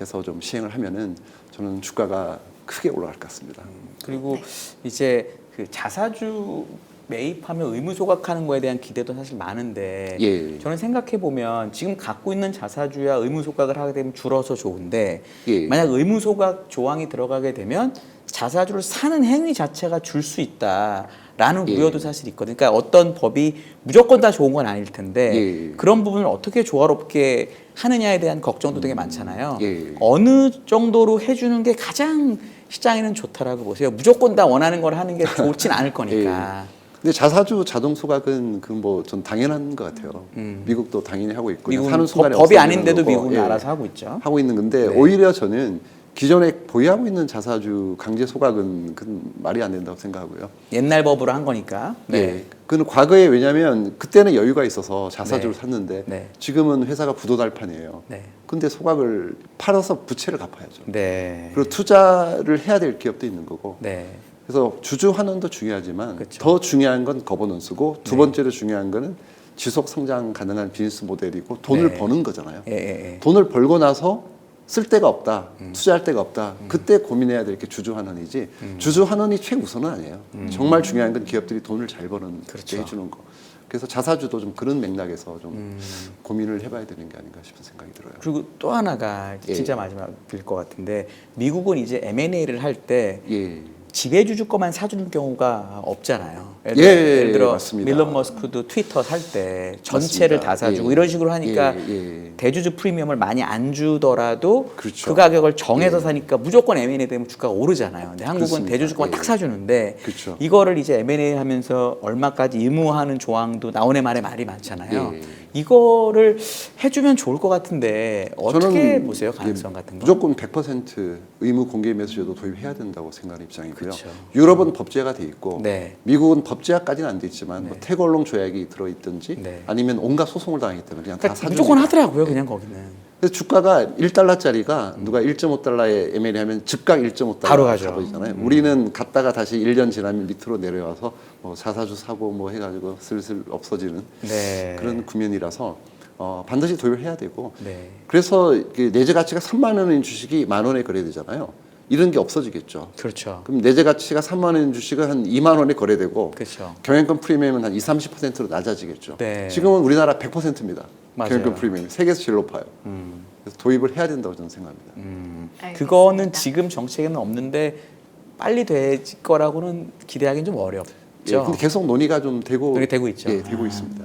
해서 좀 시행을 하면은 저는 주가가 크게 올라갈 것 같습니다. 그리고 네. 이제 그 자사주 매입하면 의무 소각하는 거에 대한 기대도 사실 많은데 예. 저는 생각해 보면 지금 갖고 있는 자사주야 의무 소각을 하게 되면 줄어서 좋은데 예. 만약 의무 소각 조항이 들어가게 되면 자사주를 사는 행위 자체가 줄 수 있다라는 예. 우려도 사실 있거든요. 그러니까 어떤 법이 무조건 다 좋은 건 아닐 텐데 예. 그런 부분을 어떻게 조화롭게 하느냐에 대한 걱정도 되게 많잖아요. 예. 어느 정도로 해주는 게 가장 시장에는 좋다라고 보세요. 무조건 다 원하는 걸 하는 게 좋진 않을 거니까. 근데 자사주 자동 소각은 그 뭐 전 당연한 것 같아요. 미국도 당연히 하고 있고 미국은 사는 순간에 법이 없어지는 아닌데도 거고, 미국은 예, 알아서 하고 있죠. 하고 있는 건데 네. 오히려 저는 기존에 보유하고 있는 자사주 강제 소각은 그건 말이 안 된다고 생각하고요. 옛날 법으로 한 거니까. 예. 그건 과거에 왜냐하면 그때는 여유가 있어서 자사주를 네. 샀는데 네. 지금은 회사가 부도달판이에요. 네. 근데 소각을 팔아서 부채를 갚아야죠. 네. 그리고 투자를 해야 될 기업도 있는 거고. 네. 그래서 주주 환원도 중요하지만 그쵸. 더 중요한 건 거버넌스고 두 네. 번째로 중요한 거는 지속 성장 가능한 비즈니스 모델이고 돈을 네. 버는 거잖아요. 예, 예, 예. 돈을 벌고 나서 쓸 데가 없다, 투자할 데가 없다. 그때 고민해야 될 게 주주 환원이지. 주주 환원이 최우선은 아니에요. 정말 중요한 건 기업들이 돈을 잘 버는 그렇죠. 게 해주는 거. 그래서 자사주도 좀 그런 맥락에서 좀 고민을 해봐야 되는 게 아닌가 싶은 생각이 들어요. 그리고 또 하나가 예. 진짜 마지막일 것 같은데 미국은 이제 M&A를 할 때 예, 지배주주 거만 사주는 경우가 없잖아요. 예, 들어 맞습니다. 밀런 머스크도 트위터 살 때 전체를 맞습니다. 다 사주고 예. 이런 식으로 하니까 예, 예. 대주주 프리미엄을 많이 안 주더라도 그렇죠. 그 가격을 정해서 예. 사니까 무조건 M&A 되면 주가가 오르잖아요. 근데 한국은 그렇습니다. 대주주 거만 예. 딱 사주는데 그렇죠. 이거를 이제 M&A 하면서 얼마까지 의무화하는 조항도 나오네 말에 말이 많잖아요. 예. 이거를 해주면 좋을 것 같은데 어떻게 저는 보세요? 가능성 같은 거? 무조건 100% 의무 공개 매수제도 도입해야 된다고 생각하는 입장이고요. 그쵸. 유럽은 법제가 돼 있고 네. 미국은 법제화까지는 안 돼 있지만 네. 뭐 태거언론 조약이 들어있든지 네. 아니면 온갖 소송을 당하기 때문에 그냥 다 그러니까 사주니까. 무조건 하더라고요, 그냥 거기는. 그래서 주가가 1달러짜리가 누가 1.5달러에 M&A 하면 즉각 1.5달러 바로 가죠. 가버리잖아요. 우리는 갔다가 다시 1년 지나면 밑으로 내려와서 뭐 자사주 사고 뭐 해가지고 슬슬 없어지는 네. 그런 국면이라서 반드시 도입을 해야 되고 네. 그래서 그 내재 가치가 3만 원인 주식이 만 원에 거래되잖아요. 이런 게 없어지겠죠. 그렇죠. 그럼 내재 가치가 3만 원인 주식은 한 2만 원에 거래되고 그렇죠. 경영권 프리미엄은 한 30%로 낮아지겠죠. 네. 지금은 우리나라 100%입니다. 맞아요. 경영권 프리미엄이 세계에서 제일 높아요. 그래서 도입을 해야 된다고 저는 생각합니다. 알겠습니다. 그거는 지금 정책에는 없는데 빨리 될 거라고는 기대하기는 좀 어렵죠. 예, 근데 계속 논의가 좀 되고 논의 되고 있죠. 예, 되고 있습니다.